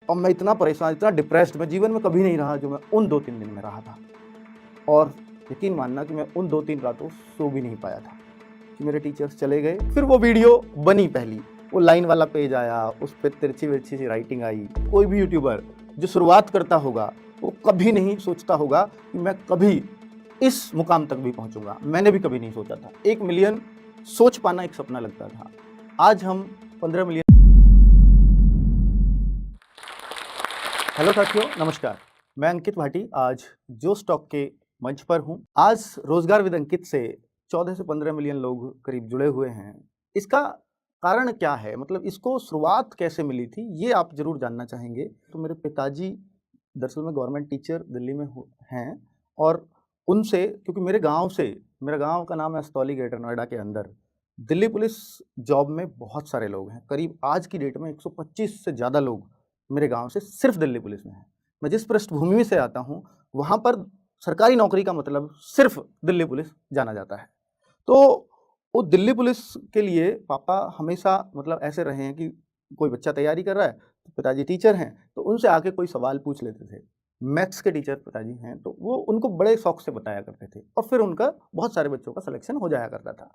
और मैं इतना परेशान, इतना डिप्रेस्ड मैं जीवन में कभी नहीं रहा जो मैं उन 2-3 दिन में रहा था। और यकीन मानना कि मैं उन 2-3 रातों सो भी नहीं पाया था कि मेरे टीचर्स चले गए। फिर वो वीडियो बनी पहली, वो लाइन वाला पेज आया, उस पे तिरछी-विरछी सी राइटिंग आई। कोई भी यूट्यूबर जो शुरुआत करता होगा, वो कभी नहीं सोचता होगा कि मैं कभी इस मुकाम तक भी पहुँचूँगा। मैंने भी कभी नहीं सोचा था। 1 मिलियन सोच पाना एक सपना लगता था। आज हम 15 मिलियन। हेलो साथियों, नमस्कार। मैं अंकित भाटी आज जोश टॉक के मंच पर हूँ। आज रोजगार विद अंकित से 14 से 15 मिलियन लोग करीब जुड़े हुए हैं। इसका कारण क्या है, मतलब इसको शुरुआत कैसे मिली थी, ये आप जरूर जानना चाहेंगे। तो मेरे पिताजी दरअसल में गवर्नमेंट टीचर दिल्ली में हैं, और उनसे, क्योंकि मेरा गांव का नाम है अस्तौली, ग्रेटर नोएडा के अंदर। दिल्ली पुलिस जॉब में बहुत सारे लोग हैं। करीब आज की डेट में 125 से ज़्यादा लोग मेरे गांव से सिर्फ दिल्ली पुलिस में है। मैं जिस पृष्ठभूमि से आता हूं, वहां पर सरकारी नौकरी का मतलब सिर्फ दिल्ली पुलिस जाना जाता है। तो वो दिल्ली पुलिस के लिए पापा हमेशा मतलब ऐसे रहे हैं कि कोई बच्चा तैयारी कर रहा है, तो पिताजी टीचर हैं, तो उनसे आके कोई सवाल पूछ लेते थे। मैथ्स के टीचर पिताजी हैं, तो वो उनको बड़े शौक से बताया करते थे, और फिर उनका बहुत सारे बच्चों का सिलेक्शन हो जाया करता था।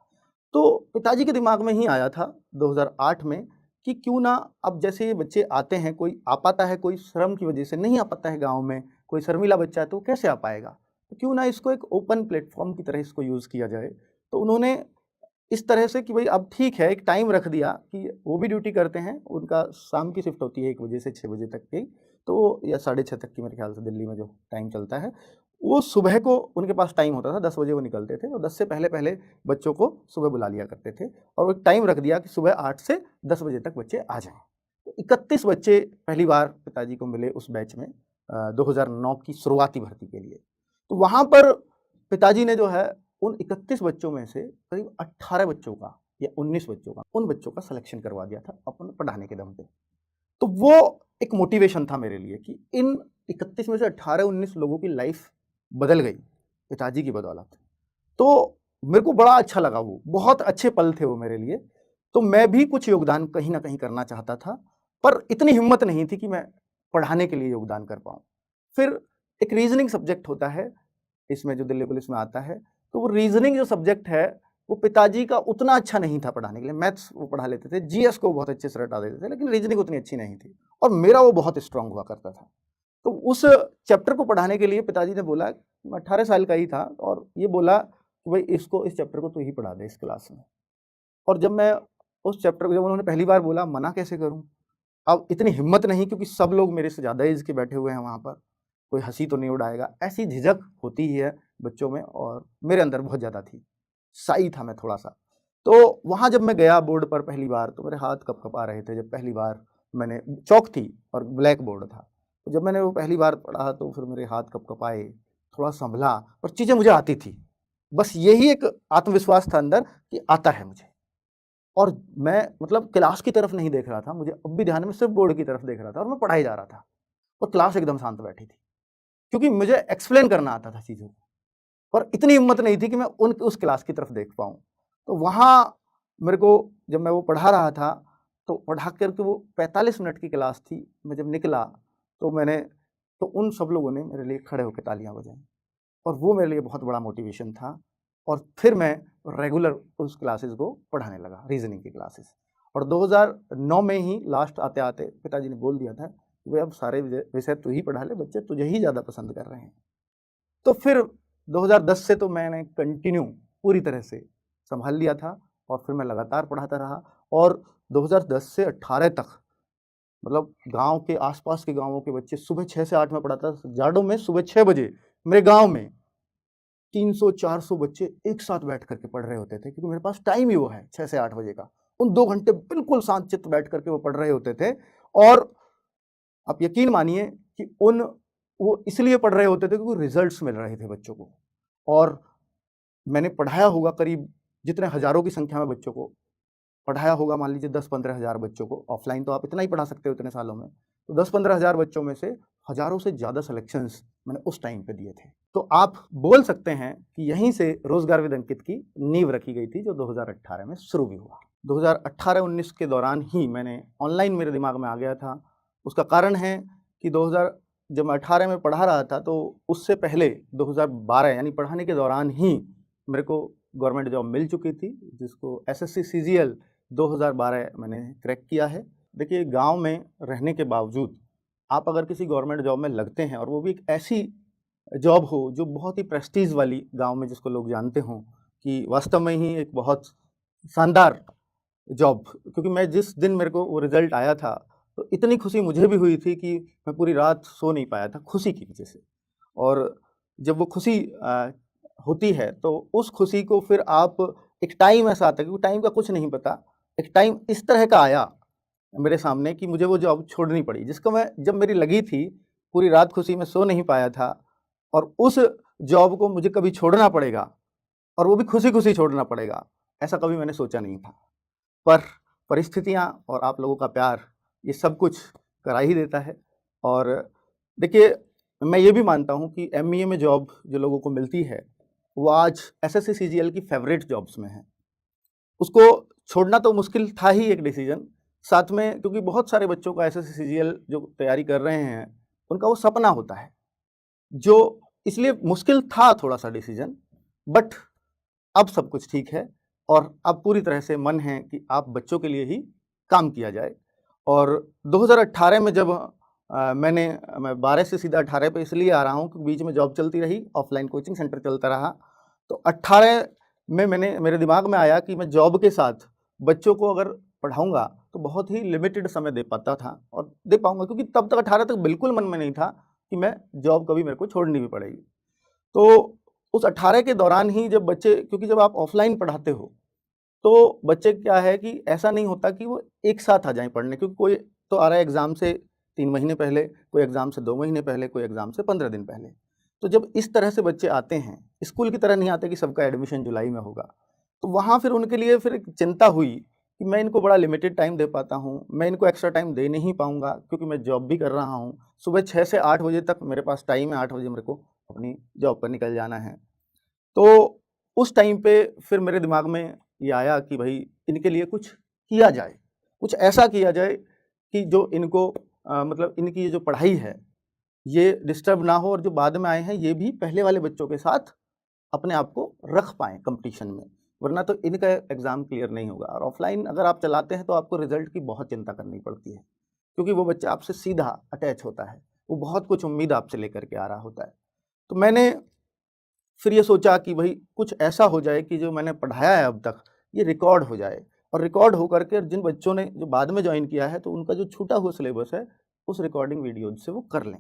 तो पिताजी के दिमाग में ही आया था 2008 में कि क्यों ना, अब जैसे ये बच्चे आते हैं, कोई आ पाता है, कोई श्रम की वजह से नहीं आ पाता है गाँव में, कोई शर्मीला बच्चा है तो कैसे आ पाएगा, तो क्यों ना इसको एक ओपन प्लेटफॉर्म की तरह इसको यूज़ किया जाए। तो उन्होंने इस तरह से कि भाई अब ठीक है, एक टाइम रख दिया कि वो भी ड्यूटी करते हैं, उनका शाम की शिफ्ट होती है 1 बजे से 6 बजे तक की, तो या 6:30 तक की मेरे ख्याल से दिल्ली में जो टाइम चलता है। वो सुबह को उनके पास टाइम होता था, 10 बजे वो निकलते थे, और 10 से पहले बच्चों को सुबह बुला लिया करते थे, और वो एक टाइम रख दिया कि सुबह 8 से 10 बजे तक बच्चे आ जाएँ। तो 31 बच्चे पहली बार पिताजी को मिले उस बैच में 2009 की शुरुआती भर्ती के लिए। तो वहाँ पर पिताजी ने जो है उन 31 बच्चों में से करीब 18 बच्चों का या 19 बच्चों का, उन बच्चों का सिलेक्शन करवा दिया था अपने पढ़ाने के दम पे। तो वो एक मोटिवेशन था मेरे लिए कि इन 31 में से 18-19 लोगों की लाइफ बदल गई पिताजी की बदौलत। तो मेरे को बड़ा अच्छा लगा, वो बहुत अच्छे पल थे वो मेरे लिए। तो मैं भी कुछ योगदान कहीं न कहीं करना चाहता था, पर इतनी हिम्मत नहीं थी कि मैं पढ़ाने के लिए योगदान कर पाऊँ। फिर एक रीज़निंग सब्जेक्ट होता है, इसमें जो दिल्ली पुलिस में आता है, तो वो रीज़निंग जो सब्जेक्ट है, वो पिताजी का उतना अच्छा नहीं था पढ़ाने के लिए। मैथ्स वो पढ़ा लेते थे, जीएस को बहुत अच्छे से रटा देते थे, लेकिन रीज़निंग उतनी अच्छी नहीं थी, और मेरा वो बहुत स्ट्रॉन्ग हुआ करता था। तो उस चैप्टर को पढ़ाने के लिए पिताजी ने बोला, मैं 18 साल का ही था, और ये बोला कि भाई इसको, इस चैप्टर को तू ही पढ़ा दे इस क्लास में। और जब मैं उस चैप्टर को, जब उन्होंने पहली बार बोला, मना कैसे करूँ? अब इतनी हिम्मत नहीं, क्योंकि सब लोग मेरे से ज़्यादा एज के बैठे हुए हैं वहाँ पर, कोई हँसी तो नहीं उड़ाएगा, ऐसी झिझक होती ही है बच्चों में, और मेरे अंदर बहुत ज़्यादा थी। शाई था मैं थोड़ा-सा। तो वहाँ जब मैं गया बोर्ड पर पहली बार, तो मेरे हाथ कँप-कँपा रहे थे। जब पहली बार मैंने, चॉक थी और ब्लैक बोर्ड था, तो जब मैंने वो पहली बार पढ़ा तो फिर मेरे हाथ कँप-कँपाए, थोड़ा सँभला, और चीज़ें मुझे आती थी। बस यही एक आत्मविश्वास था अंदर कि आता है मुझे। और मैं मतलब क्लास की तरफ नहीं देख रहा था, मुझे अब भी ध्यान है, मैं सिर्फ़ बोर्ड की तरफ देख रहा था, और मैं पढ़ाई जा रहा था, और क्लास एकदम शांत बैठी थी, क्योंकि मुझे एक्सप्लेन करना आता था चीज़ों को, और इतनी हिम्मत नहीं थी कि मैं उस क्लास की तरफ देख पाऊँ। तो वहाँ मेरे को, जब मैं वो पढ़ा रहा था, तो पढ़ा कर के वो 45 मिनट की क्लास थी, मैं जब निकला तो उन सब लोगों ने मेरे लिए खड़े होके तालियाँ बजाईं, और वो मेरे लिए बहुत बड़ा मोटिवेशन था। और फिर मैं रेगुलर उस क्लासेस को पढ़ाने लगा, रीज़निंग की क्लासेस। और 2009 में ही लास्ट आते-आते पिताजी ने बोल दिया था कि भाई अब सारे विषय तू ही पढ़ा ले, बच्चे तुझे ही ज़्यादा पसंद कर रहे हैं। तो फिर 2010 से तो मैंने कंटिन्यू पूरी तरह से सँभाल लिया था, और फिर मैं लगातार पढ़ाता रहा, और 2010 से 18 तक मतलब गाँव के आस-पास के गाँवों के बच्चे, सुबह 6 से 8 में पढ़ाता था। जाड़ों में सुबह 6 बजे मेरे गाँव में 300-400 बच्चे एक साथ बैठ कर के पढ़ रहे होते थे, क्योंकि मेरे पास टाइम ही वो है 6 से 8 बजे का। उन 2 घंटे बिल्कुल शांतचित्त बैठ कर के वो पढ़ रहे होते थे, और आप यकीन मानिए कि वो इसलिए पढ़ रहे होते थे क्योंकि रिजल्ट्स मिल रहे थे बच्चों को। और मैंने पढ़ाया होगा करीब, जितने हज़ारों की संख्या में बच्चों को पढ़ाया होगा, मान लीजिए 10-15 हज़ार बच्चों को, ऑफलाइन तो आप इतना ही पढ़ा सकते हो इतने सालों में। तो 10-15 हज़ार बच्चों में से हज़ारों से ज़्यादा सिलेक्शंस मैंने उस टाइम पे दिए थे। तो आप बोल सकते हैं कि यहीं से रोज़गार विद अंकित की नींव रखी गई थी, जो 2018 में शुरू भी हुआ। 2018-19 के दौरान ही मैंने ऑनलाइन, मेरे दिमाग में आ गया था उसका कारण है कि 2000 जब मैं 18 में पढ़ा रहा था तो उससे पहले 2012 यानी पढ़ाने के दौरान ही मेरे को गवर्नमेंट जॉब मिल चुकी थी, जिसको एसएससी सीजीएल 2012 मैंने क्रैक किया है। देखिए, गांव में रहने के बावजूद आप अगर किसी गवर्नमेंट जॉब में लगते हैं और वो भी एक ऐसी जॉब हो जो बहुत ही प्रेस्टीज वाली, गांव में जिसको लोग जानते हों कि वास्तव में ही एक बहुत शानदार जॉब, क्योंकि मैं जिस दिन मेरे को वो रिज़ल्ट आया था तो इतनी खुशी मुझे भी हुई थी कि मैं पूरी रात सो नहीं पाया था खुशी की वजह से। और जब वो खुशी होती है तो उस खुशी को फिर आप, एक टाइम ऐसा आता है क्योंकि टाइम का कुछ नहीं पता, एक टाइम इस तरह का आया मेरे सामने कि मुझे वो जॉब छोड़नी पड़ी, जिसको मैं, जब मेरी लगी थी, पूरी रात खुशी में सो नहीं पाया था और उस जॉब को मुझे कभी छोड़ना पड़ेगा और वो भी खुशी-खुशी छोड़ना पड़ेगा, ऐसा कभी मैंने सोचा नहीं था। पर परिस्थितियाँ और आप लोगों का प्यार ये सब कुछ करा ही देता है। और देखिए, मैं ये भी मानता हूँ कि एमईए में जॉब जो लोगों को मिलती है वो आज एसएससी सीजीएल की फेवरेट जॉब्स में है। उसको छोड़ना तो मुश्किल था ही एक डिसीजन, साथ में क्योंकि बहुत सारे बच्चों का एसएससी सीजीएल जो तैयारी कर रहे हैं उनका वो सपना होता है, जो इसलिए मुश्किल था थोड़ा-सा डिसीजन। बट अब सब कुछ ठीक है और अब पूरी तरह से मन है कि आप बच्चों के लिए ही काम किया जाए। और 2018 में जब मैं 12 से सीधा 18 पे इसलिए आ रहा हूँ कि बीच में जॉब चलती रही, ऑफलाइन कोचिंग सेंटर चलता रहा। तो 18 में मेरे दिमाग में आया कि मैं जॉब के साथ बच्चों को अगर पढ़ाऊँगा तो बहुत ही लिमिटेड समय दे पाता था और दे पाऊँगा, क्योंकि तब तक 18 तक बिल्कुल मन में नहीं था कि मैं जॉब कभी मेरे को छोड़नी भी पड़ेगी। तो उस 18 के दौरान ही जब बच्चे, क्योंकि जब आप ऑफलाइन पढ़ाते हो तो बच्चे क्या है कि ऐसा नहीं होता कि वो एक साथ आ जाएँ पढ़ने, क्योंकि कोई तो आ रहा है एग्ज़ाम से 3 महीने पहले, कोई एग्ज़ाम से 2 महीने पहले, कोई एग्ज़ाम से 15 दिन पहले। तो जब इस तरह से बच्चे आते हैं, स्कूल की तरह नहीं आते कि सबका एडमिशन जुलाई में होगा, तो वहाँ फिर उनके लिए फिर एक चिंता हुई कि मैं इनको बड़ा लिमिटेड टाइम दे पाता हूँ, मैं इनको एक्स्ट्रा टाइम दे नहीं पाऊँगा क्योंकि मैं जॉब भी कर रहा हूँ। सुबह 6 से 8 बजे तक मेरे पास टाइम है, 8 बजे मेरे को अपनी जॉब पर निकल जाना है। तो उस टाइम पे फिर मेरे दिमाग में ये आया कि भई इनके लिए कुछ किया जाए, कुछ ऐसा किया जाए कि जो इनको मतलब इनकी ये जो पढ़ाई है, ये डिस्टर्ब ना हो और जो बाद में आए हैं ये भी पहले वाले बच्चों के साथ अपने आप को रख पाएँ कॉम्पिटिशन में, वरना तो इनका एग्ज़ाम क्लियर नहीं होगा। और ऑफ़लाइन अगर आप चलाते हैं तो आपको रिज़ल्ट की बहुत चिंता करनी पड़ती है, क्योंकि वो बच्चा आपसे सीधा अटैच होता है, वो बहुत कुछ उम्मीद आपसे लेकर के आ रहा होता है। तो मैंने फिर ये सोचा कि भई कुछ ऐसा हो जाए कि जो मैंने पढ़ाया है अब तक, ये रिकॉर्ड हो जाए और रिकॉर्ड हो कर के जिन बच्चों ने जो बाद में जॉइन किया है, तो उनका जो छूटा हुआ सिलेबस है, उस रिकॉर्डिंग वीडियोज़ से वो कर लें।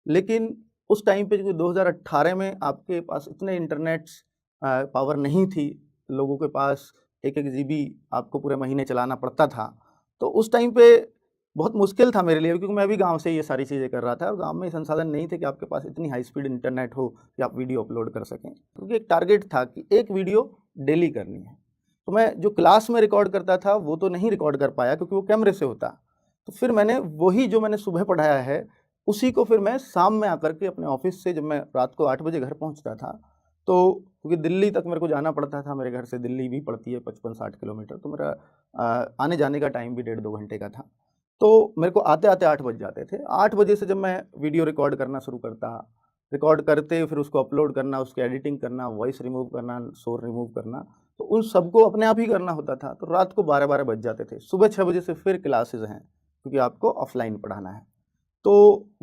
लेकिन उस टाइम पे जो 2018 में आपके पास इतने इंटरनेट्स पावर नहीं थी, लोगों के पास 1-1 जीबी आपको पूरे महीने चलाना पड़ता था। तो उस टाइम पे बहुत मुश्किल था मेरे लिए, क्योंकि मैं भी गाँव से ये सारी चीज़ें कर रहा था और गाँव में संसाधन नहीं थे कि आपके पास इतनी हाई स्पीड इंटरनेट हो कि आप वीडियो अपलोड कर सकें। क्योंकि एक टारगेट था कि एक वीडियो डेली करनी है। तो मैं जो क्लास में रिकॉर्ड करता था वो तो नहीं रिकॉर्ड कर पाया क्योंकि वो कैमरे से होता। तो फिर मैंने वही जो मैंने सुबह पढ़ाया है, उसी को फिर मैं शाम में आकर के अपने ऑफ़िस से, जब मैं रात को 8 बजे घर पहुँचता था, तो क्योंकि दिल्ली तक मेरे को जाना पड़ता था, मेरे घर से दिल्ली भी पड़ती है 55-60 किलोमीटर, तो मेरा आने-जाने का टाइम भी डेढ़ 2 घंटे का था। तो मेरे को आते-आते 8 बज जाते थे। 8 बजे से जब मैं वीडियो रिकॉर्ड करना शुरू करता, रिकॉर्ड करते फिर उसको अपलोड करना, उसकी एडिटिंग करना, वॉइस रिमूव करना, शोर रिमूव करना, तो उन सबको अपने आप ही करना होता था। तो रात को 12-12 बज जाते थे। सुबह 6 बजे से फिर क्लासेज़ हैं, क्योंकि आपको ऑफ़लाइन पढ़ाना है। तो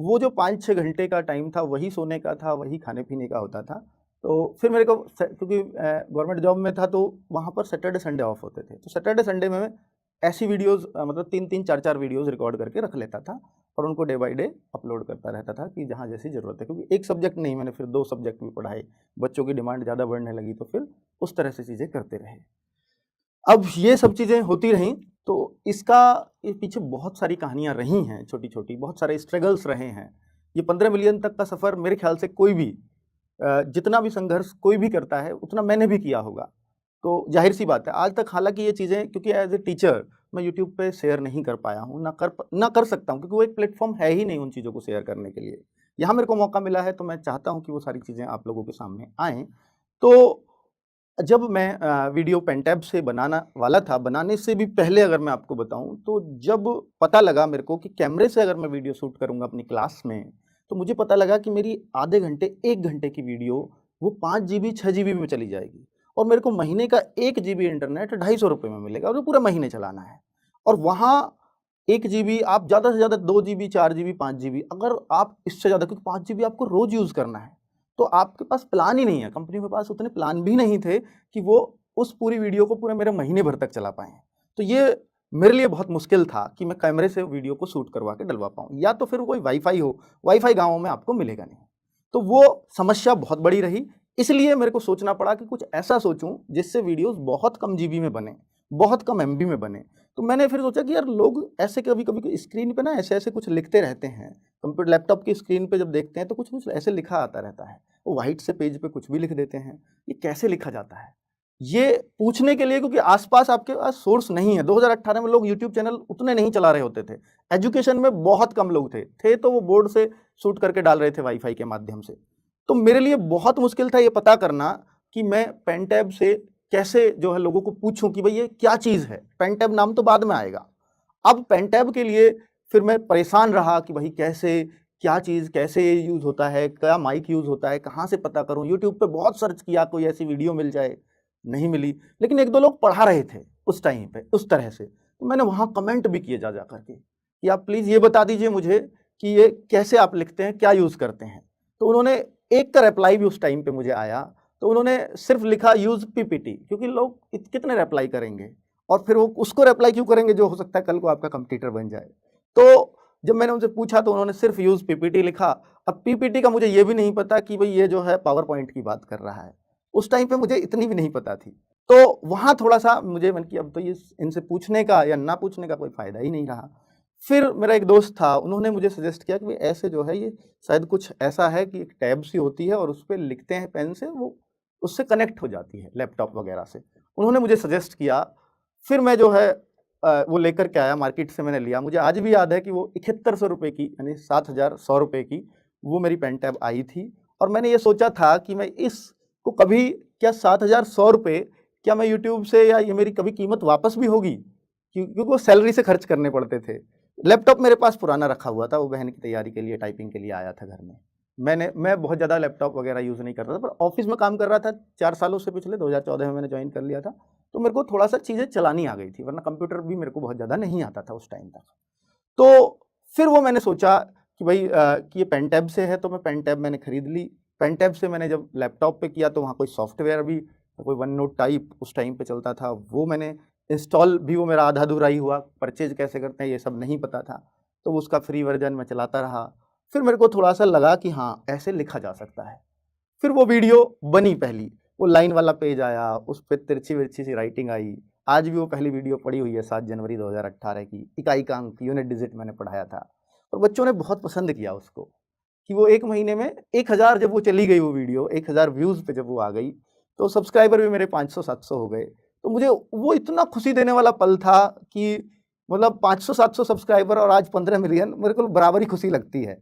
वो जो 5-6 घंटे का टाइम था, वही सोने का था, वही खाने-पीने का होता था। तो फिर मेरे को क्योंकि गवर्नमेंट जॉब में था, तो वहाँ पर सैटरडे संडे ऑफ होते थे। तो सैटरडे संडे में मैं ऐसी वीडियोज़ मतलब 3-3 4-4 वीडियोज़ रिकॉर्ड करके रख लेता था और उनको डे बाय डे अपलोड करता रहता था कि जहाँ जैसी ज़रूरत है। क्योंकि एक सब्जेक्ट नहीं, मैंने फिर 2 सब्जेक्ट भी पढ़ाए। बच्चों की डिमांड ज़्यादा बढ़ने लगी, तो फिर उस तरह से चीज़ें करते रहे। अब ये सब चीज़ें होती रहीं, तो इसका ये पीछे बहुत सारी कहानियाँ रही हैं छोटी-छोटी, बहुत सारे स्ट्रगल्स रहे हैं। ये 15 मिलियन तक का सफ़र मेरे ख़्याल से कोई भी जितना भी संघर्ष कोई भी करता है, उतना मैंने भी किया होगा। तो ज़ाहिर-सी बात है, आज तक हालाँकि ये चीज़ें, क्योंकि एज़ ए टीचर मैं यूट्यूब पे शेयर नहीं कर पाया हूँ, ना कर सकता हूँ, क्योंकि वो एक प्लेटफ़ॉर्म है ही नहीं उन चीज़ों को शेयर करने के लिए। यहाँ मेरे को मौका मिला है, तो मैं चाहता हूँ कि वो सारी चीज़ें आप लोगों के सामने आएँ। तो जब मैं वीडियो पेनटैब से बनाना वाला था, बनाने से भी पहले अगर मैं आपको बताऊँ, तो जब पता लगा मेरे को कि कैमरे से अगर मैं वीडियो शूट करूँगा अपनी क्लास में, तो मुझे पता लगा कि मेरी आधे घंटे, 1 घंटे की वीडियो वो 5 जीबी, 6 जीबी में चली जाएगी और मेरे को महीने का 1 जीबी इंटरनेट ₹250 में मिलेगा और वो पूरा महीने चलाना है। और वहाँ 1 जीबी आप ज़्यादा से ज़्यादा 2 जीबी, 4 जीबी, 5 जीबी, अगर आप इससे ज़्यादा, क्योंकि 5 जीबी आपको रोज़ यूज़ करना है, तो आपके पास प्लान ही नहीं है, कंपनी के पास उतने प्लान भी नहीं थे कि वो उस पूरी वीडियो को पूरे मेरे महीने भर तक चला पाएँ। तो ये मेरे लिए बहुत मुश्किल था कि मैं कैमरे से वीडियो को शूट करवा के डलवा पाऊँ, या तो फिर कोई वाईफ़ाई हो, वाईफ़ाई गाँव में आपको मिलेगा नहीं। तो वो समस्या बहुत बड़ी रही, इसलिए मेरे को सोचना पड़ा कि कुछ ऐसा सोचूँ जिससे वीडियोज़ बहुत कम जीबी में बने, बहुत कम एमबी में बने। तो मैंने फिर सोचा कि यार लोग ऐसे कभी-कभी स्क्रीन पे ना ऐसे-ऐसे कुछ लिखते रहते हैं। लैपटॉप की स्क्रीन पे जब देखते हैं तो कुछ-कुछ ऐसे लिखा आता रहता है। वो व्हाइट से पेज पे कुछ भी लिख देते हैं। ये कैसे लिखा जाता है? ये पूछने के लिए, क्योंकि आस-पास आपके पास सोर्स नहीं है। 2018 में लोग यूट्यूब चैनल उतने नहीं चला रहे होते थे। एजुकेशन में बहुत कम लोग थे तो वो बोर्ड से शूट करके डाल रहे थे वाईफ़ाई के माध्यम से। तो मेरे लिए बहुत मुश्किल था ये पता करना कि मैं पेनटैब से कैसे जो है लोगों को पूछूं कि भाई ये क्या चीज़ है। पेनटैब नाम तो बाद में आएगा। अब पेनटैब के लिए फिर मैं परेशान रहा कि भाई कैसे, क्या चीज़, कैसे ये यूज़ होता है, क्या माइक यूज़ होता है, कहाँ से पता करूँ? यूट्यूब पे बहुत सर्च किया, कोई ऐसी वीडियो मिल जाए, नहीं मिली। लेकिन 1-2 लोग पढ़ा रहे थे उस टाइम पे उस तरह से। तो मैंने वहाँ कमेंट भी किए जा कर के कि आप प्लीज़ ये बता दीजिए मुझे कि ये कैसे आप लिखते हैं, क्या यूज़ करते हैं? तो उन्होंने एक का रिप्लाई भी उस टाइम पे मुझे आया, तो उन्होंने सिर्फ़ लिखा यूज़ पीपीटी, क्योंकि लोग कितने रिप्लाई करेंगे और फिर वो उसको रिप्लाई क्यों करेंगे जो हो सकता है कल को आपका कंपटीटर बन जाए। तो जब मैंने उनसे पूछा तो उन्होंने सिर्फ़ यूज़ पीपीटी लिखा। अब पीपीटी का मुझे ये भी नहीं पता कि भई ये जो है पावर पॉइंट की बात कर रहा है। उस टाइम पे मुझे इतनी भी नहीं पता थी। तो वहाँ थोड़ा-सा मुझे मन कि अब तो ये इनसे पूछने का या ना पूछने का कोई फ़ायदा ही नहीं रहा। फिर मेरा एक दोस्त था, उन्होंने मुझे सजेस्ट किया कि भई ऐसे जो है ये शायद कुछ ऐसा है कि एक टैब सी होती है और उसपे लिखते हैं पेन से, वो उससे कनेक्ट हो जाती है लैपटॉप वगैरह से। उन्होंने मुझे सजेस्ट किया, फिर मैं जो है वो लेकर के आया, मार्केट से मैंने लिया। मुझे आज भी याद है कि वो ₹7100 की, यानी 7,100 रुपए की वो मेरी पेन टैब आई थी और मैंने ये सोचा था कि मैं इसको कभी, क्या 7,100 रुपए, क्या मैं यूट्यूब से, या ये मेरी कभी कीमत वापस भी होगी? क्योंकि वो सैलरी से खर्च करने पड़ते थे। लैपटॉप मेरे पास पुराना रखा हुआ था, वो बहन की तैयारी के लिए, टाइपिंग के लिए आया था घर में। मैं बहुत ज़्यादा लैपटॉप वगैरह यूज़ नहीं करता था, पर ऑफ़िस में काम कर रहा था 4 सालों से, पिछले 2014 में मैंने जॉइन कर लिया था, तो मेरे को थोड़ा-सा चीज़ें चलानी आ गई थी, वरना कंप्यूटर भी मेरे को बहुत ज़्यादा नहीं आता था उस टाइम तक। तो फिर वो मैंने सोचा कि भई कि ये पेन टैब से है, तो मैं पेन टैब मैंने खरीद ली। पेन टैब से मैंने जब लैपटॉप पे किया तो वहाँ कोई सॉफ्टवेयर भी, कोई वन नोट टाइप उस टाइम पे चलता था, वो मैंने इंस्टॉल भी, वो मेरा आधा-अधूरा ही हुआ। परचेज़ कैसे करते हैं ये सब नहीं पता था, तो उसका फ्री वर्ज़न मैं चलाता रहा। फिर मेरे को थोड़ा-सा लगा कि हाँ, ऐसे लिखा जा सकता है। फिर वो वीडियो बनी पहली, वो लाइन वाला पेज आया, उस पे तिरछी-विरछी सी राइटिंग आई। आज भी वो पहली वीडियो पड़ी हुई है, 7 जनवरी 2018 की। इकाई का अंक, यूनिट डिजिट मैंने पढ़ाया था और बच्चों ने बहुत पसंद किया उसको, कि वो 1 महीने में 1000 जब वो चली गई वो वीडियो, 1000 व्यूज़ पे जब वो आ गई, तो सब्सक्राइबर भी मेरे 500-700 हो गए। तो मुझे वो इतना खुशी देने वाला पल था कि मतलब 500-700 सब्सक्राइबर और आज 15 मिलियन, मेरे को बराबर ही खुशी लगती है।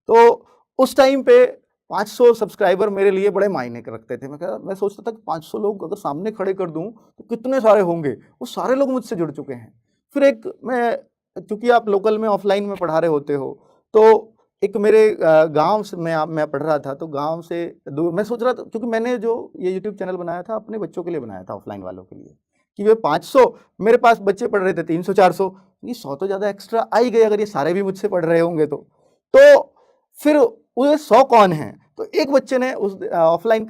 तो उस टाइम पे 500 सब्सक्राइबर मेरे लिए बड़े मायने रखते थे। मैं सोचता था कि 500 लोग अगर सामने खड़े कर दूँ, तो कितने सारे होंगे। वो सारे लोग मुझसे जुड़ चुके हैं। फिर एक मैं, चूँकि आप लोकल में ऑफ़लाइन में पढ़ा रहे होते हो, तो एक मेरे गाँव से मैं पढ़ रहा था, तो गाँव से दूर मैं सोच रहा था, क्योंकि मैंने जो ये यूट्यूब चैनल बनाया था अपने बच्चों के लिए बनाया था, ऑफ़लाइन वालों के लिए, कि वे 500, मेरे पास बच्चे पढ़ रहे थे 300-400, ये 100 तो ज़्यादा एक्स्ट्रा आ ही गए अगर ये सारे भी मुझसे पढ़ रहे होंगे तो। तो फिर वो 100 कौन हैं? तो एक बच्चे ने उस ऑफ़लाइन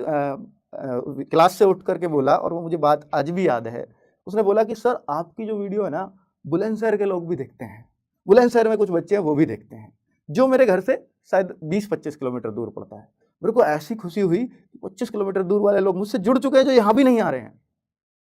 क्लास से उठ कर के बोला, और वो मुझे बात आज भी याद है। उसने बोला कि सर आपकी जो वीडियो है ना, बुलंदशहर के लोग भी देखते हैं। बुलंदशहर में कुछ बच्चे हैं वो भी देखते हैं, जो मेरे घर से शायद 20-25 किलोमीटर दूर पड़ता है। मेरे को ऐसी खुशी हुई, 25 किलोमीटर दूर वाले लोग मुझसे जुड़ चुके हैं जो यहाँ भी नहीं आ रहे हैं।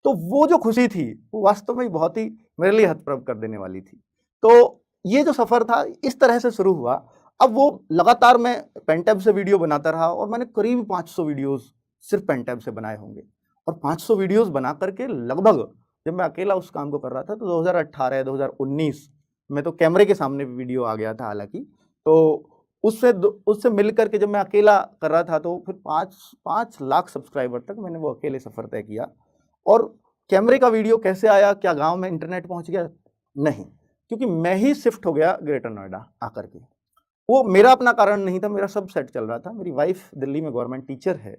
तो वो जो खुशी थी, वो वास्तव में बहुत ही मेरे लिए हतप्रभ कर देने वाली थी। तो ये जो सफ़र था इस तरह से शुरू हुआ। अब वो लगातार मैं पेन टैब से वीडियो बनाता रहा और मैंने करीब 500 वीडियोज़ सिर्फ़ पेन टैब से बनाए होंगे। और 500 वीडियोज़ बना कर के लगभग, जब मैं अकेला उस काम को कर रहा था, तो 2018 2019 में तो कैमरे के सामने भी वीडियो आ गया था हालाँकि। तो उससे मिल करके जब मैं अकेला कर रहा था तो फिर 5 लाख सब्सक्राइबर तक मैंने वो अकेले सफ़र तय किया। और कैमरे का वीडियो कैसे आया, क्या गांव में इंटरनेट पहुंच गया? नहीं, क्योंकि मैं ही शिफ्ट हो गया ग्रेटर नोएडा आकर के। वो मेरा अपना कारण नहीं था, मेरा सब सेट चल रहा था। मेरी वाइफ दिल्ली में गवर्नमेंट टीचर है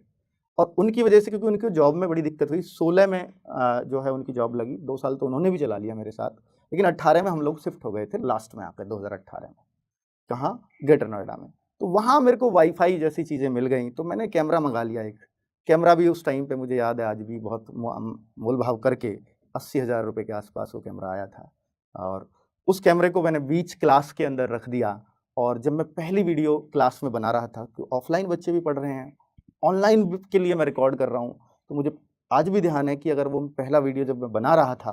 और उनकी वजह से, क्योंकि उनकी जॉब में बड़ी दिक्कत हुई, 16 में जो है उनकी जॉब लगी। 2 साल तो उन्होंने भी चला लिया मेरे साथ, लेकिन 18 में हम लोग शिफ्ट हो गए थे लास्ट में आकर 2018 में। कहाँ? ग्रेटर नोएडा में। तो वहाँ मेरे को वाईफाई जैसी चीज़ें मिल गई, तो मैंने कैमरा मंगा लिया एक। कैमरा भी उस टाइम पे मुझे याद है आज भी, बहुत मोल भाव करके 80,000 रुपये के आसपास वो कैमरा आया था। और उस कैमरे को मैंने बीच क्लास के अंदर रख दिया। और जब मैं पहली वीडियो क्लास में बना रहा था, तो ऑफलाइन बच्चे भी पढ़ रहे हैं, ऑनलाइन के लिए मैं रिकॉर्ड कर रहा हूँ, तो मुझे आज भी ध्यान है कि अगर वो पहला वीडियो जब मैं बना रहा था,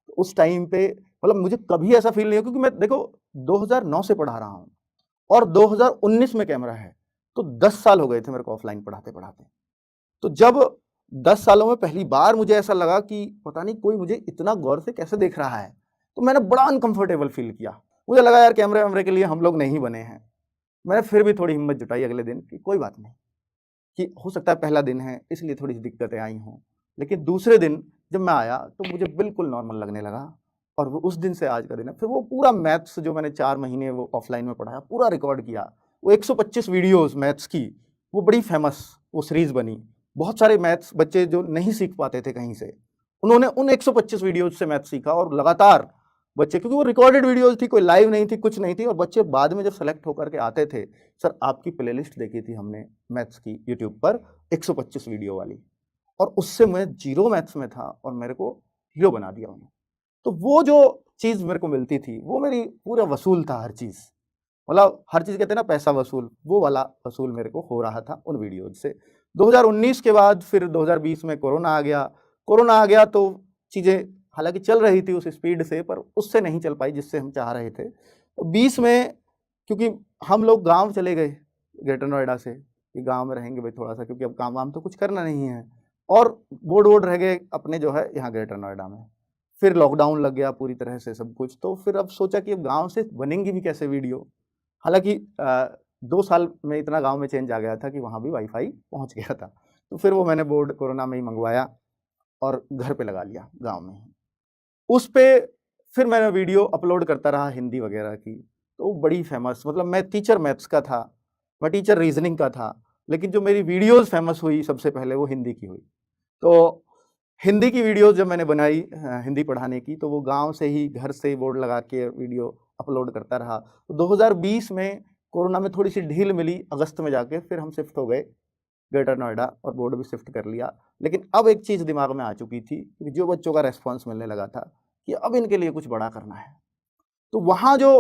तो उस टाइम पे मतलब मुझे कभी ऐसा फील नहीं हुआ, क्योंकि मैं देखो 2009 से पढ़ा रहा हूँ और 2019 में कैमरा है, तो 10 साल हो गए थे मेरे को ऑफलाइन पढ़ाते-पढ़ाते। तो जब 10 सालों में पहली बार मुझे ऐसा लगा कि पता नहीं कोई मुझे इतना गौर से कैसे देख रहा है, तो मैंने बड़ा अनकंफर्टेबल फील किया। मुझे लगा यार कैमरे-वैमरे के लिए हम लोग नहीं बने हैं। मैंने फिर भी थोड़ी हिम्मत जुटाई अगले दिन कि कोई बात नहीं, कि हो सकता है पहला दिन है इसलिए थोड़ी सी दिक्कतें आई हों। लेकिन दूसरे दिन जब मैं आया तो मुझे बिल्कुल नॉर्मल लगने लगा। और वो उस दिन से आज का दिन है। फिर वो पूरा मैथ्स जो मैंने 4 महीने वो ऑफलाइन में पढ़ाया, पूरा रिकॉर्ड किया। वो 125 वीडियोज़ मैथ्स की, वो बड़ी फेमस वो सीरीज़ बनी। बहुत सारे मैथ्स बच्चे जो नहीं सीख पाते थे कहीं से, उन्होंने उन 125 वीडियोज़ से मैथ्स सीखा। और लगातार बच्चे, क्योंकि वो रिकॉर्डेड वीडियोज़ थी, कोई लाइव नहीं थी, कुछ नहीं थी, और बच्चे बाद में जब सेलेक्ट होकर के आते थे, सर आपकी प्लेलिस्ट देखी थी हमने मैथ्स की यूट्यूब पर 125 वीडियो वाली, और उससे मैं जीरो मैथ्स में था और मेरे को हीरो बना दिया उन्होंने। तो वो जो चीज़ मेरे को मिलती थी, वो मेरी पूरा वसूल था हर चीज़। मतलब हर चीज़ कहते हैं ना पैसा वसूल, वो वाला वसूल मेरे को हो रहा था उन वीडियोज़ से। 2019 के बाद फिर 2020 में कोरोना आ गया। कोरोना आ गया तो चीज़ें हालाँकि चल रही थी उस स्पीड से, पर उससे नहीं चल पाई जिससे हम चाह रहे थे। तो 20 में क्योंकि हम लोग गाँव चले गए ग्रेटर नोएडा से, कि गाँव में रहेंगे भाई थोड़ा-सा, क्योंकि अब काम-वाम तो कुछ करना नहीं है, और बोर्ड-वोर्ड रह गए अपने जो है यहाँ ग्रेटर नोएडा में। फिर लॉकडाउन लग गया पूरी तरह से सब कुछ, तो फिर अब सोचा कि अब गाँव से बनेंगी भी कैसे वीडियो। हालाँकि 2 साल में इतना गाँव में चेंज आ गया था कि वहाँ भी वाईफ़ाई पहुँच गया था। तो फिर वो मैंने बोर्ड कोरोना में ही मँगवाया और घर पे लगा लिया गाँव में ही। उस पे फिर मैंने वीडियो अपलोड करता रहा हिंदी वगैरह की, तो बड़ी फ़ेमस, मतलब मैं टीचर मैथ्स का था, मैं टीचर रीज़निंग का था, लेकिन जो मेरी वीडियोज़ फ़ेमस हुई सबसे पहले वो हिंदी की हुई। तो हिंदी की वीडियोज़ जब मैंने बनाई हिंदी पढ़ाने की, तो वो गाँव से ही घर से ही बोर्ड लगा के वीडियो अपलोड करता रहा। तो 2020 में कोरोना में थोड़ी-सी ढील मिली, अगस्त में जाके फिर हम शिफ्ट हो गए ग्रेटर नोएडा और बोर्ड भी शिफ्ट कर लिया। लेकिन अब एक चीज़ दिमाग में आ चुकी थी कि जो बच्चों का रिस्पॉन्स मिलने लगा था कि अब इनके लिए कुछ बड़ा करना है। तो वहाँ जो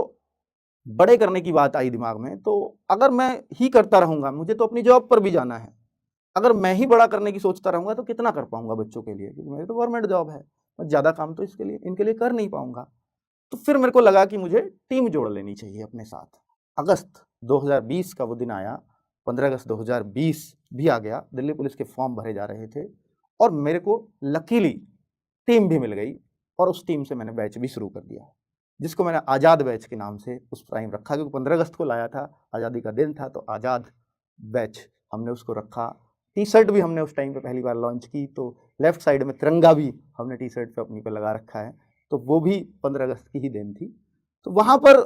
बड़े करने की बात आई दिमाग में, तो अगर मैं ही करता रहूँगा, मुझे तो अपनी जॉब पर भी जाना है। अगर मैं ही बड़ा करने की सोचता रहूँगा तो कितना कर पाऊँगा बच्चों के लिए, क्योंकि मेरी तो गवर्नमेंट जॉब है। मैं ज़्यादा काम तो इनके लिए कर नहीं पाऊँगा। तो फिर मेरे को लगा कि मुझे टीम जोड़ लेनी चाहिए अपने साथ। अगस्त 2020 का वो दिन आया, 15 अगस्त 2020 भी आ गया, दिल्ली पुलिस के फॉर्म भरे जा रहे थे और मेरे को लकीली टीम भी मिल गई और उस टीम से मैंने बैच भी शुरू कर दिया, जिसको मैंने आज़ाद बैच के नाम से उस टाइम रखा, क्योंकि 15 अगस्त को लाया था, आज़ादी का दिन था, तो आज़ाद बैच हमने उसको रखा। टी-शर्ट भी हमने उस टाइम पे पहली बार लॉन्च की, तो लेफ्ट साइड में तिरंगा भी हमने टी-शर्ट पे अपनी पे लगा रखा है, तो वो भी 15 अगस्त की ही देन थी। तो वहाँ पर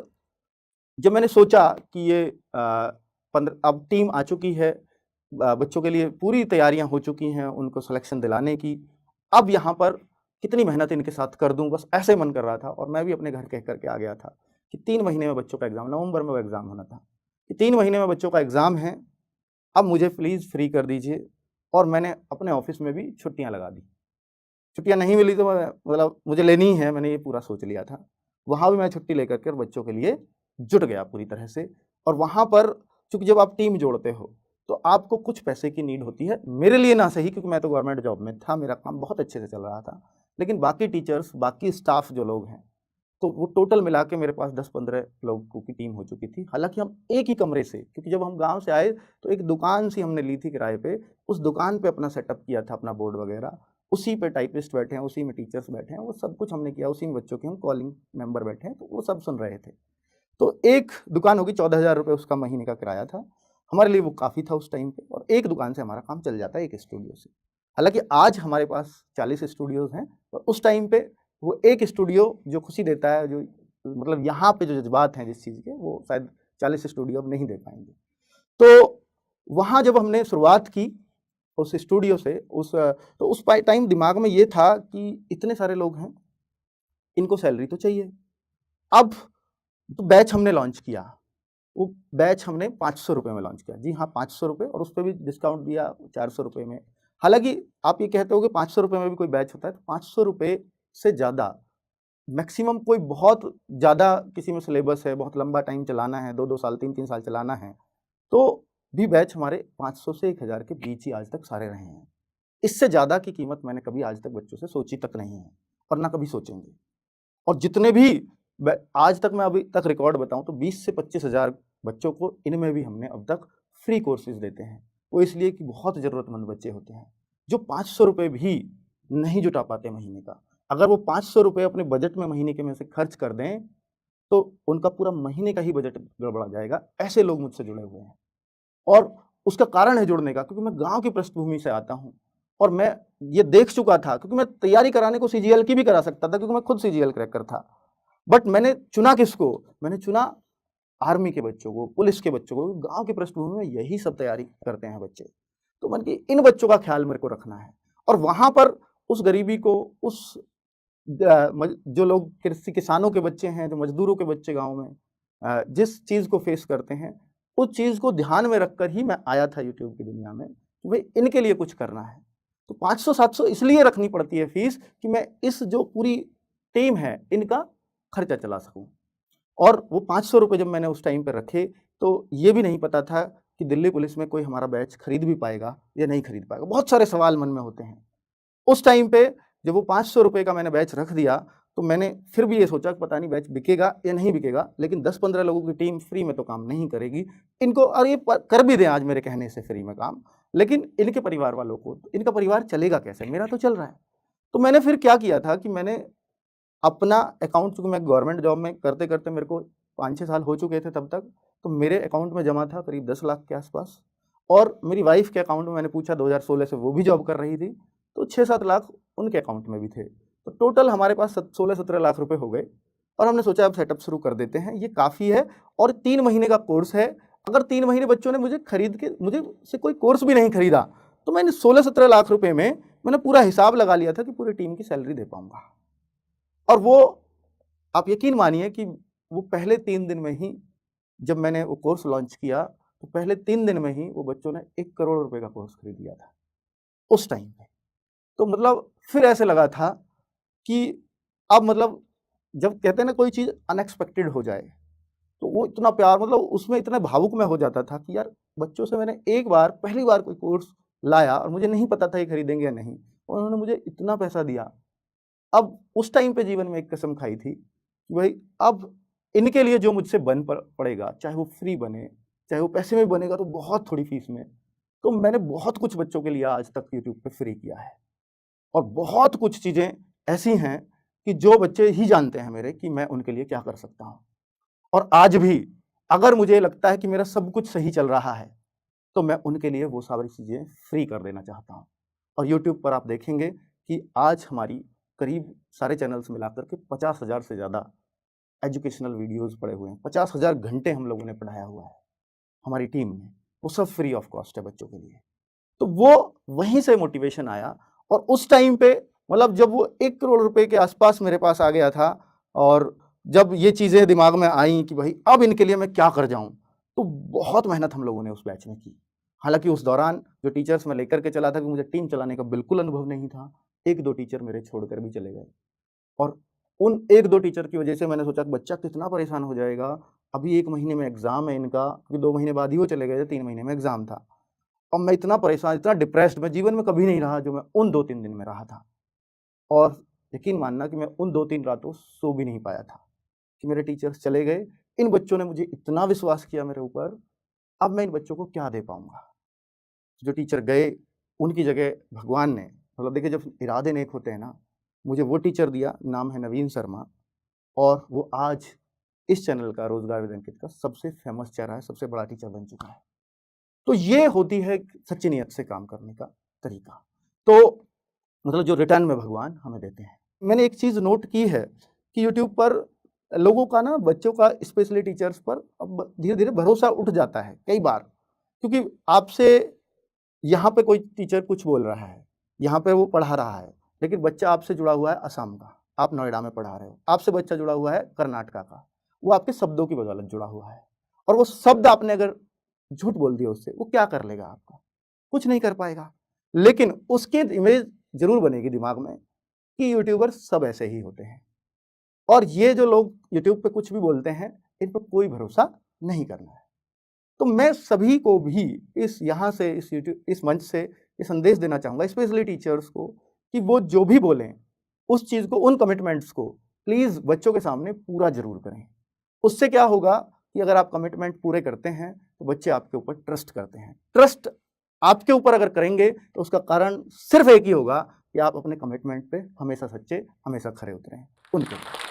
जब मैंने सोचा कि ये अब टीम आ चुकी है, बच्चों के लिए पूरी तैयारियां हो चुकी हैं उनको सिलेक्शन दिलाने की, अब यहाँ पर कितनी मेहनत इनके साथ कर दूं, बस ऐसे मन कर रहा था। और मैं भी अपने घर कह करके आ गया था कि 3 महीने में बच्चों का एग्ज़ाम, नवंबर में वो एग्ज़ाम होना था, कि 3 महीने में बच्चों का एग्ज़ाम है, अब मुझे प्लीज़ फ्री कर दीजिए। और मैंने अपने ऑफिस में भी छुट्टियाँ लगा दी। छुट्टियाँ नहीं मिली तो मैं, मतलब मुझे लेनी ही है, मैंने ये पूरा सोच लिया था। वहाँ भी मैं छुट्टी लेकर के और बच्चों के लिए जुट गया पूरी तरह से। और वहाँ पर चूँकि जब आप टीम जोड़ते हो, तो आपको कुछ पैसे की नीड होती है। मेरे लिए ना सही, क्योंकि मैं तो गवर्नमेंट जॉब में था, मेरा काम बहुत अच्छे से चल रहा था। लेकिन बाकी टीचर्स, बाकी स्टाफ जो लोग हैं, तो वो टोटल मिला के मेरे पास 10-15 लोगों की टीम हो चुकी थी। हालाँकि हम एक ही कमरे से, क्योंकि जब हम गाँव से आए तो एक दुकान सी हमने ली थी किराए पे, उस दुकान पे अपना सेटअप किया था, अपना बोर्ड वगैरह। उसी पे टाइपिस्ट बैठे हैं, उसी में टीचर्स बैठे हैं, वो सब कुछ हमने किया, उसी में बच्चों के हम कॉलिंग मेंबर बैठे हैं, तो वो सब सुन रहे थे। तो एक दुकान होगी, 14,000 रुपये उसका महीने का किराया था। हमारे लिए वो काफ़ी था उस टाइम पे, और एक दुकान से हमारा काम चल जाता है, एक स्टूडियो से। हालाँकि आज हमारे पास 40 स्टूडियोज़ हैं, और उस टाइम पे वो एक स्टूडियो जो खुशी देता है, जो मतलब यहाँ पे जो जज़्बात हैं जिस चीज़ के, वो शायद 40 स्टूडियो अब नहीं दे पाएँगे। तो वहाँ जब हमने शुरुआत की उस स्टूडियो से, तो उस टाइम दिमाग में ये था कि इतने सारे लोग हैं, इनको सैलरी तो चाहिए। अब तो बैच हमने लॉन्च किया, वो बैच हमने 500 रुपये में लॉन्च किया। जी हाँ, 500 रुपये, और उस पे भी डिस्काउंट दिया 400 रुपये में। हालाँकि आप ये कहते हो कि 500 रुपये में भी कोई बैच होता है, तो 500 रुपये से ज़्यादा मैक्सिमम कोई बहुत ज़्यादा किसी में सिलेबस है, बहुत लंबा टाइम चलाना है, 2-2 साल, 3-3 साल चलाना है, तो भी बैच हमारे 500 से 1000 के बीच ही आज तक सारे रहे हैं। इससे ज़्यादा की कीमत मैंने कभी आज तक बच्चों से सोची तक नहीं है, और ना कभी सोचेंगे। और जितने भी आज तक मैं अभी तक रिकॉर्ड बताऊँ तो 20 से 25,000 बच्चों को इनमें भी हमने अब तक फ्री कोर्सेज़ देते हैं। वो इसलिए कि बहुत ज़रूरतमंद बच्चे होते हैं, जो 500 रुपये भी नहीं जुटा पाते महीने का। अगर वो 500 रुपये अपने बजट में महीने के में से खर्च कर दें, तो उनका पूरा महीने का ही बजट गड़बड़ा जाएगा। ऐसे लोग मुझसे जुड़े हुए हैं, और उसका कारण है जुड़ने का, क्योंकि मैं गाँव की पृष्ठभूमि से आता हूँ, और मैं ये देख चुका था, क्योंकि मैं तैयारी कराने को सीजीएल की भी करा सकता था, क्योंकि मैं खुद सीजीएल क्रैकर था। बट मैंने चुना किसको? मैंने चुना आर्मी के बच्चों को, पुलिस के बच्चों को। गाँव की पृष्ठभूमि में यही सब तैयारी करते हैं बच्चे। तो मैंने कि इन बच्चों का ख्याल मेरे को रखना है, और वहाँ पर उस गरीबी को, उस जो लोग कृषि किसानों के बच्चे हैं, जो मजदूरों के बच्चे गाँव में जिस चीज़ को फेस करते हैं, उस चीज़ को ध्यान में रखकर ही मैं आया था यूट्यूब की दुनिया में, कि भाई इनके लिए कुछ करना है। तो 500-700 इसलिए रखनी पड़ती है फीस, कि मैं इस जो पूरी टीम है, इनका खर्चा चला सकूँ। और वो 500 रुपये जब मैंने उस टाइम पे रखे, तो ये भी नहीं पता था कि दिल्ली पुलिस में कोई हमारा बैच खरीद भी पाएगा या नहीं खरीद पाएगा। बहुत सारे सवाल मन में होते हैं। उस टाइम पे जब वो 500 रुपये का मैंने बैच रख दिया, तो मैंने फिर भी ये सोचा कि पता नहीं बैच बिकेगा या नहीं बिकेगा, लेकिन 10-15 लोगों की टीम फ्री में तो काम नहीं करेगी। इनको, और ये कर भी दें आज मेरे कहने से फ्री में काम, लेकिन इनके परिवार वालों को, इनका परिवार चलेगा कैसे? मेरा तो चल रहा है। तो मैंने फिर क्या किया था कि मैंने अपना अकाउंट, चूँकि मैं गवर्नमेंट जॉब में करते-करते मेरे को 5-6 साल हो चुके थे तब तक, तो मेरे अकाउंट में जमा था करीब 10 लाख के आस-पास, और मेरी वाइफ़ के अकाउंट में मैंने पूछा 2016 से वो भी जॉब कर रही थी, तो 6-7 लाख उनके अकाउंट में भी थे। तो टोटल हमारे पास 16-17 लाख रुपए हो गए, और हमने सोचा अब सेटअप शुरू कर देते हैं, ये काफ़ी है, और 3 महीने का कोर्स है। अगर 3 महीने बच्चों ने मुझे खरीद के, मुझे से कोई कोर्स भी नहीं खरीदा, तो मैंने 16-17 लाख रुपए में मैंने पूरा हिसाब लगा लिया था कि पूरी टीम की सैलरी दे पाऊँगा। और वो, आप यकीन मानिए कि वो पहले 3 दिन में ही, जब मैंने वो कोर्स लॉन्च किया, तो पहले 3 दिन में ही वो बच्चों ने 1 करोड़ रुपए का कोर्स खरीद लिया था, उस टाइम पे। तो मतलब फिर ऐसे लगा था कि अब मतलब, जब कहते हैं ना कोई चीज़ अनएक्सपेक्टेड हो जाए, तो वो इतना प्यार, मतलब उसमें इतना भावुक मैं हो जाता था कि यार, बच्चों से मैंने एक बार, पहली बार कोई कोर्स लाया, और मुझे नहीं पता था ये खरीदेंगे या नहीं, और उन्होंने मुझे इतना पैसा दिया। अब उस टाइम पे जीवन में एक कसम खाई थी कि भाई, अब इनके लिए जो मुझसे बन पड़ेगा, चाहे वो फ्री बने, चाहे वो पैसे में बनेगा तो बहुत थोड़ी फीस में। तो मैंने बहुत कुछ बच्चों के लिए आज तक यूट्यूब पे फ्री किया है, और बहुत कुछ चीज़ें ऐसी हैं कि जो बच्चे ही जानते हैं मेरे, कि मैं उनके लिए क्या कर सकता हूँ। और आज भी अगर मुझे लगता है कि मेरा सब कुछ सही चल रहा है, तो मैं उनके लिए वो सारी चीज़ें फ्री कर देना चाहता हूँ। और यूट्यूब पर आप देखेंगे कि आज हमारी करीब सारे चैनल्स मिलाकर के 50,000 से ज़्यादा एजुकेशनल वीडियोज़ पड़े हुए हैं। 50,000 घंटे हम लोगों ने पढ़ाया हुआ है, हमारी टीम ने। वो सब फ्री ऑफ कॉस्ट है बच्चों के लिए। तो वो वहीं से मोटिवेशन आया, और उस टाइम पे, मतलब जब वो 1 करोड़ रुपए के आस-पास मेरे पास आ गया था, और जब ये चीज़ें दिमाग में आईं कि भाई अब इनके लिए मैं क्या कर जाऊँ, तो बहुत मेहनत हम लोगों ने उस बैच में की। हालाँकि उस दौरान जो टीचर्स मैं लेकर के चला था, कि मुझे टीम चलाने का बिल्कुल अनुभव नहीं था। 1-2 टीचर मेरे छोड़कर भी चले गए, और उन 1-2 टीचर की वजह से मैंने सोचा कि बच्चा कितना परेशान हो जाएगा। अभी 1 महीने में एग्ज़ाम है इनका, क्योंकि 2 महीने बाद ही वो चले गए थे, 3 महीने में एग्ज़ाम था। और मैं इतना परेशान, इतना डिप्रेस्ड मैं जीवन में कभी नहीं रहा, जो मैं उन 2-3 दिन में रहा था। और यकीन मानना कि मैं उन 2-3 रातों सो भी नहीं पाया था, कि मेरे टीचर्स चले गए। इन बच्चों ने मुझे इतना विश्वास किया मेरे ऊपर, अब मैं इन बच्चों को क्या दे पाऊँगा? जो टीचर गए, उनकी जगह भगवान ने, मतलब देखिए जब इरादे नेक होते हैं ना, मुझे वो टीचर दिया, नाम है नवीन शर्मा, और वो आज इस चैनल का, रोजगार विद अंकित का सबसे फेमस चेहरा है, सबसे बड़ा टीचर बन चुका है। तो ये होती है सच्ची नीयत से काम करने का तरीका। तो मतलब जो रिटर्न में भगवान हमें देते हैं। मैंने एक चीज़ नोट की है कि यूट्यूब पर लोगों का ना, बच्चों का स्पेशली टीचर्स पर अब धीरे-धीरे भरोसा उठ जाता है कई बार, क्योंकि आपसे यहाँ पे कोई टीचर कुछ बोल रहा है, यहाँ पे वो पढ़ा रहा है, लेकिन बच्चा आपसे जुड़ा हुआ है असम का, आप नोएडा में पढ़ा रहे हो, आपसे बच्चा जुड़ा हुआ है कर्नाटका का, वो आपके शब्दों की बदौलत जुड़ा हुआ है, और वो शब्द आपने अगर झूठ बोल दिया उससे, वो क्या कर लेगा आपका? कुछ नहीं कर पाएगा। लेकिन उसकी इमेज ज़रूर बनेगी दिमाग में कि यूट्यूबर सब ऐसे ही होते हैं, और ये जो लोग यूट्यूब पे कुछ भी बोलते हैं, इन पर कोई भरोसा नहीं करना है। तो मैं सभी को भी इस यहाँ से, इस मंच से ये संदेश देना चाहूँगा, स्पेशली टीचर्स को, कि वो जो भी बोलें, उस चीज़ को, उन कमिटमेंट्स को प्लीज़ बच्चों के सामने पूरा ज़रूर करें। उससे क्या होगा कि अगर आप कमिटमेंट पूरे करते हैं, तो बच्चे आपके ऊपर ट्रस्ट करते हैं। ट्रस्ट आपके ऊपर अगर करेंगे, तो उसका कारण सिर्फ़ एक ही होगा कि आप अपने कमिटमेंट पे हमेशा सच्चे, हमेशा खरे उतरें उनके ऊपर।